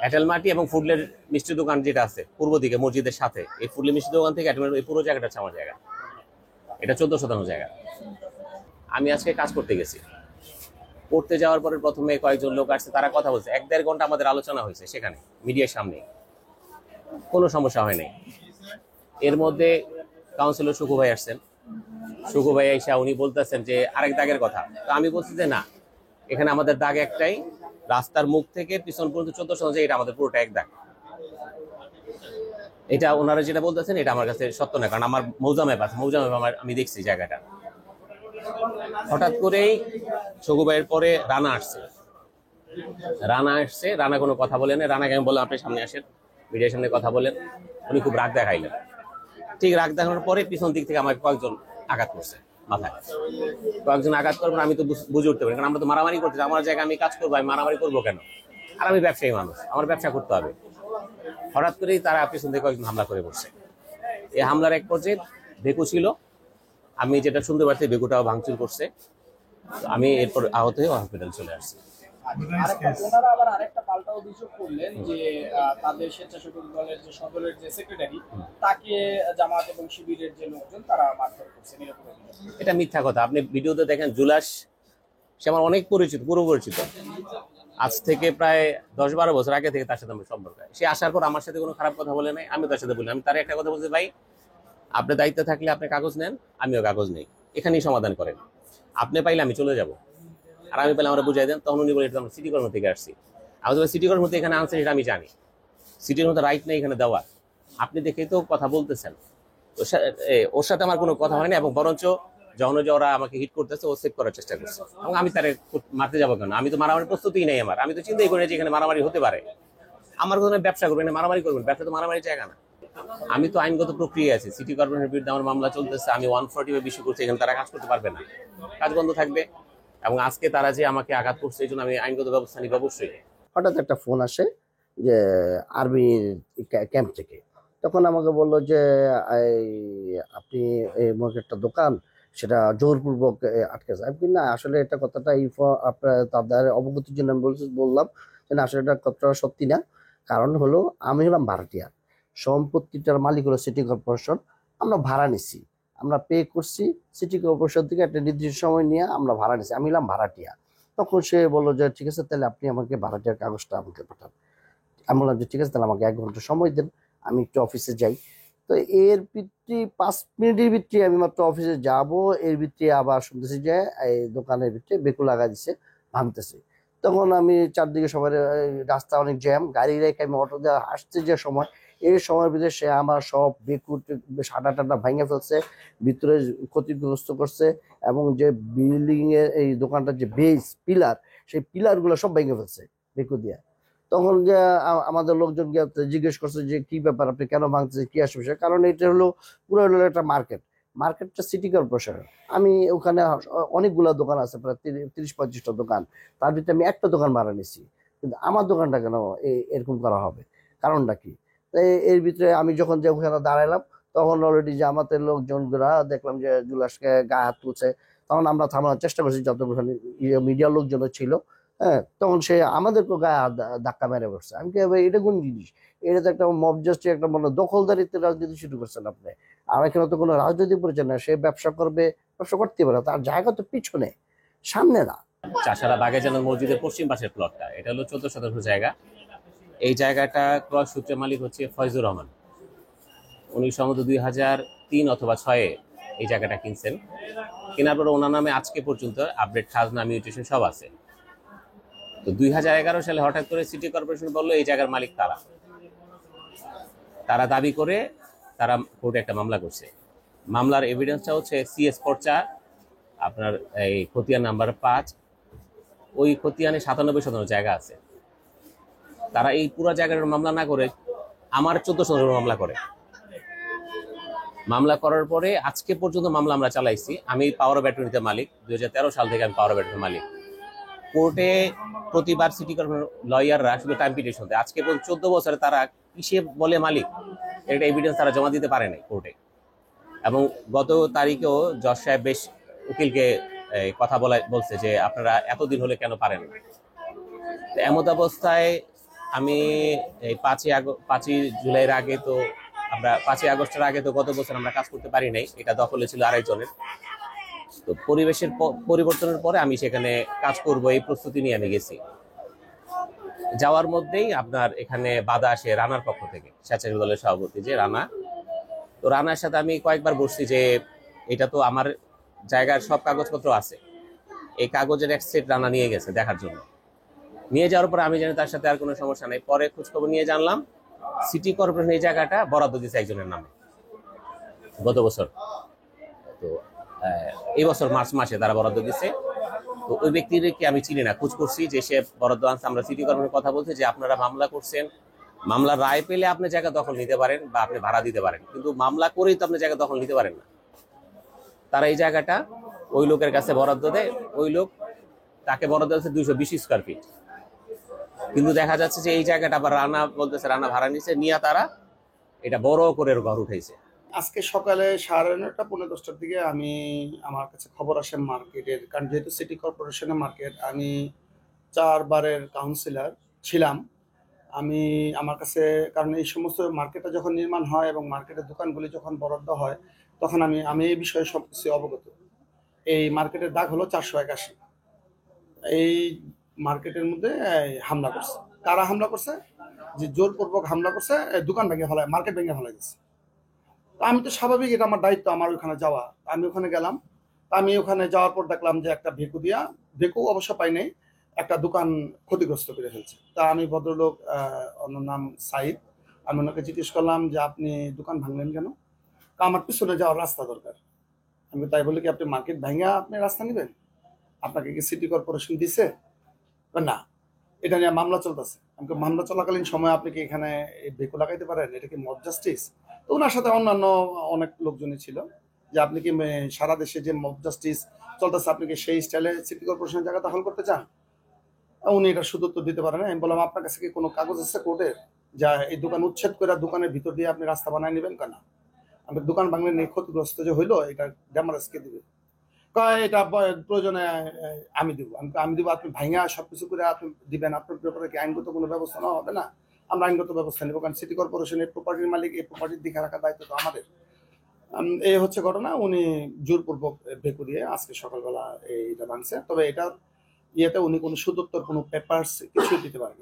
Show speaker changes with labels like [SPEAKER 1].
[SPEAKER 1] এঁটেল মাটি এবং ফুডলের মিষ্টি দোকান যেটা আছে পূর্ব দিকে মসজিদের সাথে, এই ফুডলের মিষ্টি দোকান থেকে এঁটেল এই পুরো জায়গাটা হচ্ছে আমার জায়গা। এটা 14 শতাংশ জায়গা। আমি আজকে কাজ করতে গেছি, করতে যাওয়ার পরে প্রথমে কয়েকজন লোক আসছে, তারা কথা বলছে, 1-1.5 ঘন্টা আমাদের আলোচনা হয়েছে সেখানে মিডিয়ার সামনে, কোনো সমস্যা হয় নাই। এর মধ্যে কাউন্সিলর সুকু ভাই আসছেন, সুকু ভাই এসে উনি বলতেছেন যে আরেক দাগের কথা। তো আমি বলছি যে না, এখানে আমাদের দাগ একটাই, রাস্তার মুখ থেকে পিছন পর্যন্ত 14 শতাংশ, এটা আমাদের পুরোটা এক দাগ। এটা ওনারা যেটা বলতেছেন এটা আমার কাছে সত্য না, কারণ আমার মৌজা ম্যাপ আছে, মৌজা ম্যাপ আমি দেখছি জায়গাটা। হঠাৎ করেই সুকু ভাইয়ের পরে রানা আসছে, রানা কোনো কথা বলেন, রানাকে আমি বললাম আপনি সামনে আসেন, মিডিয়ার সামনে কথা বলেন। উনি খুব রাগ দেখাইলেন। ঠিক রাগ দেখানোর পরে পিছন দিক থেকে আমাকে কয়েকজন আঘাত করছে মাথায়, কয়েকজন আঘাত করবেন। আমি তো বুঝে উঠতে পারি, কারণ আমরা তো মারামারি করতে, আমার জায়গায় আমি কাজ করবো, আমি মারামারি করবো কেন? আর আমি ব্যবসায়ী মানুষ, আমার ব্যবসা করতে হবে। হঠাৎ করেই তারা পিছন থেকে কয়েকজন হামলা করে বসছে। এই হামলার এক পর্যায়ে বেকু ছিল, আমি যেটা শুনতে পাচ্ছি বেকুটাও ভাঙচুর করছে। আমি এরপর আহত হয়ে হসপিটাল চলে আসছি।
[SPEAKER 2] ওনারা আবার আরেকটা পাল্টা অভিযোগ করলেন যে তাদের স্বেচ্ছাসেবক দলের যে সদরের যে সেক্রেটারি, তাকে জামাত এবং শিবিরের যে লোকজন তারা মারধর করছে।
[SPEAKER 1] এটা মিথ্যা কথা। আপনি ভিডিওতে দেখেন, জুলাস সে আমার অনেক পরিচিত, পুরো পরিচিত। আজ থেকে প্রায় 10-12 বছর আগে থেকে তার সাথে আমার সম্পর্ক। সে আসার পর আমার সাথে কোনো খারাপ কথা বলে নাই, আমি তার সাথে বলি। আমি তার একটা কথা বলছি, ভাই আপনি দায়িত্ব থাকলে আপনি কাগজ নেন, আমিও কাগজ নেই, এখানেই সমাধান করেন। আপনি পাইলে আমি চলে যাব, আর আমি পেলে আমরা বুঝাই দেন। তখন উনি বলে আমরা সিটি কর্ম থেকে আসছি। আমি তো সিটি কর্ম থেকে এখানে আনছেন, এটা আমি জানি, সিটির মধ্যে রাইট নেই এখানে দেওয়ার। আপনি দেখেই তো কথা বলতেছেন। ওর সাথে আমার কোনো কথা হয় না, এবং বরঞ্চ যখন যে ওরা আমাকে হিট করতেছে ও সেভ করার চেষ্টা করছে, এবং আমি তারে মারতে যাবো কেন? আমি তো মারামারি প্রস্তুতিই নেই আমার। আমি তো চিন্তাই করি যে এখানে মারামারি হতে পারে। আমার কোনো ব্যবসা করবেন, মারামারি করবেন, ব্যবসা তো মারামারি জায়গা না। আমি তো আইনগত প্রক্রিয়া আছে, সিটি কর্পোরেশনের বিরুদ্ধে আমার মামলা চলতেছে, আমি 140 ইস্যু করছি, এখানে তারা কাজ করতে পারবে না, কাজ বন্ধ থাকবে। এবং আজকে তারা যে আমাকে আঘাত করছে, এই জন্য আমি আইনগত ব্যবস্থা নিব অবশ্যই।
[SPEAKER 3] হঠাৎ একটা ফোন আসে যে আর্মির ক্যাম্প থেকে, তখন আমাকে বললো যে আপনি এই একটা দোকান সেটা জোরপূর্বক আটকেছে। আমি না, আসলে এটা কথাটা আপনার তাদের অবগতির জন্য আমি বললাম যে না, আসলে এটা কথাটা সত্যি না। কারণ হলো আমি হলাম ভাড়াটিয়া, সম্পত্তিটার মালিক হলো সিটি কর্পোরেশন, আমরা ভাড়া নিছি, আমরা পে করছি সিটি কর্পোরেশন থেকে একটা নির্দিষ্ট সময় নিয়ে আমরা ভাড়া নিছি, আমি হলাম ভাড়াটিয়া। তখন সে বললো যে ঠিক আছে, তাহলে আপনি আমাকে ভাড়াটিয়ার কাগজটা আমাকে পাঠান। আমি বললাম যে ঠিক আছে, তাহলে আমাকে 1 ঘন্টা সময় দেন, আমি একটু অফিসে যাই। তো এর ভিত্তি 5 মিনিটের ভিত্তি আমি মাত্র অফিসে যাব, এর ভিত্তি আবার শুনতেছি যে এই দোকানের ভিত্তি বেকু লাগা দিছে, ভাঙতেছে। তখন আমি চারদিকে সবাই, রাস্তা অনেক জ্যাম, গাড়ি রেখে আমি অটো দিয়ে আসতে যে সময়, এই সময়ের ভিতরে সে আমার সব বেকু সাটা টাটা ভেঙে ফেলছে, ভিতরে ক্ষতিগ্রস্ত করছে, এবং যে বিল্ডিং এর এই দোকানটার যে বেস পিলার, সেই পিলার গুলো সব ভেঙে ফেলছে বেকু দিয়ে। তখন যে আমাদের লোকজন জিজ্ঞেস করছে যে কি ব্যাপার, আপনি কেন ভাঙছে, কি আসবে? কারণ এটা হলো পুরো হলো একটা মার্কেটটা সিটি কর্পোরেশন। আমি ওখানে অনেকগুলো দোকান আছে, প্রায় 30-35টা দোকান, তার ভিতরে আমি একটা দোকান ভাড়া নিছি, কিন্তু আমার দোকানটা কেন এরকম করা হবে? কারণটা কি? এর ভিতরে আমি যখন যে ওখানে দাঁড়াইলাম, তখন অলরেডি জামাতের লোকজনরা দেখলাম যে জুলাসকে গায়ে হাত তুলছে। তখন আমরা থামানোর চেষ্টা করছি, যত মিডিয়ার লোকজন ছিল। হ্যাঁ, তখন সে আমাদেরকে গায়ে ধাক্কা মেরে বসছে। আমি কি ভাই, এটা কোন জিনিস? এটা তো একটা মব জাস্টিস, একটা মনে দখলদারিত্বের রাজনীতি শুরু করছেন আপনি। আর এখানে তো কোনো রাজনীতি করেছেন না, সে ব্যবসা করবে, ব্যবসা করতে পারে, তার জায়গা তো পিছনে, সামনে না।
[SPEAKER 1] চাষারা বাগেজান মসজিদের পশ্চিম পাশের প্লটটা, এটা হলো 14 শতাংশ জায়গা। এই জায়গাটা ক্রয় সূত্রে মালিক হচ্ছে ফয়জুর রহমান। উনি সম্ভবত 2003 অথবা 2006 এই জায়গাটা কিনছেন। কেনার পর ওনার নামে আজকে পর্যন্ত আপডেট, খাজনা, মিউটেশন সব আছে। তো 2011 সালে হঠাৎ করে সিটি কর্পোরেশন বললো এই জায়গার মালিক তারা দাবি করে তারা কোর্টে একটা মামলা করছে। মামলার এভিডেন্সটা হচ্ছে CS পর্চা, আপনার এই খতিয়ান নাম্বার 5, ওই খতিয়ানে 97% জায়গা আছে। তারা এই পুরো জায়গাটার মামলা না করে আমার 14 মামলা করে। মামলা করার পরে আজকে পর্যন্ত মামলা আমরা চালাইছি। আমি পাওয়ার অফ অ্যাটর্নিতে মালিক, 2013 সাল থেকে আমি পাওয়ার অফ অ্যাটর্নির মালিক। কোর্টে প্রতিবার সিটি কর্পোরেশন লয়াররা শুধু টাইম পিটিশন দেয়। আজকে 14 বছরে তারা কিসে বলে মালিক, এটা এভিডেন্স তারা জমা দিতে পারে নাই কোর্টে। এবং গত তারিখেও জজ সাহেব বেশ উকিলকে কথা বলছে যে আপনারা এতদিন হলে কেন পারেন না। এমত অবস্থায় আমি এই 5ই জুলাইয়ের আগে তো আমরা 5ই আগস্টের আগে তো গত বছর আমরা কাজ করতে পারি নাই, এটা দখলে ছিল আরেকজনের। তো পরিবেশের পরিবর্তনের পরে আমি সেখানে কাজ করব এই প্রস্তুতি নিয়ে আমি গেছি। যাওয়ার মধ্যেই আপনার এখানে বাধা আসে রানার পক্ষ থেকে, স্বেচ্ছাসেবক দলের সভাপতি যে রানা। তো রানার সাথে আমি কয়েকবার বসছি যে এটা তো আমার জায়গার সব কাগজপত্র আছে, এই কাগজের এক সেট রানা নিয়ে গেছে দেখার জন্য। নিয়ে যাওয়ার পরে আমি জানি তার সাথে আর কোনো সমস্যা নেই। পরে খোঁজখবর নিয়ে জানলাম সিটি কর্পোরেশন এই জায়গাটা বরাদ্দ দিয়েছে একজনের নামে গত বছর। তো এই বছর মার্চ মাসে তারা বরাদ্দ দিচ্ছে। তো ওই ব্যক্তিকে আমি চিনি না, খোঁজ করছি যে সে বরাদ্দ আনছে। আমরা সিটি কর্পোরেশনের কথা বলছি যে আপনারা মামলা করছেন, মামলার রায় পেলে আপনি জায়গা দখল নিতে পারেন বা আপনি ভাড়া দিতে পারেন, কিন্তু মামলা করেই তো আপনি জায়গা দখল নিতে পারেন না। তারা এই জায়গাটা ওই লোকের কাছে বরাদ্দ দেয়, ওই লোক তাকে বরাদ্দ দিচ্ছে 220 স্কোয়ার ফিট। কিন্তু দেখা যাচ্ছে যে এই জায়গাটা আবার রানা বলতেছে রানা ভাড়া নিচ্ছে, নিয়ে তারা এটা বড় করে ঘর উঠাইছে।
[SPEAKER 4] আজকে সকালে 9:30 পৌনে 10টার দিকে আমার কাছে খবর আসে মার্কেটের, কারণ যেহেতু সিটি কর্পোরেশনের মার্কেট, আমি 4 বারের কাউন্সিলর ছিলাম। আমার কাছে, কারণ এই সমস্ত মার্কেটটা যখন নির্মাণ হয় এবং মার্কেটের দোকানগুলি যখন বরাদ্দ হয়, তখন আমি এই বিষয়ে সব কিছু অবগত। এই মার্কেটের দাগ হলো 481। এই মার্কেটের মধ্যে হামলা করছে। কারা হামলা করছে? যে জোরপূর্বক হামলা করছে, দোকান ভেঙে ফেলায়, মার্কেট ভেঙে ফেলা গেছে। আমি তো স্বাভাবিক, এটা আমার দায়িত্ব, আমার ওখানে যাওয়া। আমি ওখানে গেলাম। আমি ওখানে যাওয়ার পর দেখলাম যে একটা ভেকু অবশ্য পাই নাই, একটা দোকান ক্ষতিগ্রস্ত করে ফেলছে। তা আমি ভদ্রলোক, ওনার নাম সাইদ, আমি ওনাকে জিজ্ঞেস করলাম যে আপনি দোকান ভাঙলেন কেন? আমার পিছনে যাওয়ার রাস্তা দরকার। আমি তাই বলি কি আপনি মার্কেট ভেঙে আপনি রাস্তা নেবেন? আপনাকে কি সিটি কর্পোরেশন দিছে? না, এটা নিয়ে মামলা চলতেছে। আমাকে মামলা চলাকালীন সময় আপনি কি এখানে ভেকু লাগাইতে পারেন? এটা কি মব জাস্টিস? তো ওনার সাথে অন্যান্য অনেক লোকজনই ছিল, যে আপনি কি সারা দেশে যে মব জাস্টিস চলতেছে, আপনি কি সেই স্টাইলে সিটি কর্পোরেশনের জায়গা দখল করতে চান? উনি এটা শুধু উত্তর দিতে পারেন। আমি বললাম আপনার কাছে কি কোনো কাগজ আছে কোর্টের, যা এই দোকান উচ্ছেদ করে দোকানের ভিতর দিয়ে আপনি রাস্তা বানায় নেবেন? কেন আপনি দোকান ভাঙলে নিয়ে ক্ষতিগ্রস্ত যে হইলো, এটা ড্যামারেজ কে দিবে? এটা প্রয়োজনে আমি দিব। আমি দিব, আপনি ভাঙা সবকিছু করে আপনি দিবেন, আপনার ব্যাপারে কি আইনগত কোনো ব্যবস্থা নেওয়া হবে না? আমরা আইনগত ব্যবস্থা নেব, কারণ সিটি কর্পোরেশনের প্রপার্টির মালিক, এই প্রপার্টির দিকে রাখার দায়িত্ব তো আমাদের। এই হচ্ছে ঘটনা। উনি জোরপূর্বক ভেকু দিয়ে আজকে সকালবেলা এইটা ভাঙছে। তবে এটার ইয়েতে উনি কোনো সুদোত্তর কোনো পেপারস কিছুই দিতে পারেনি।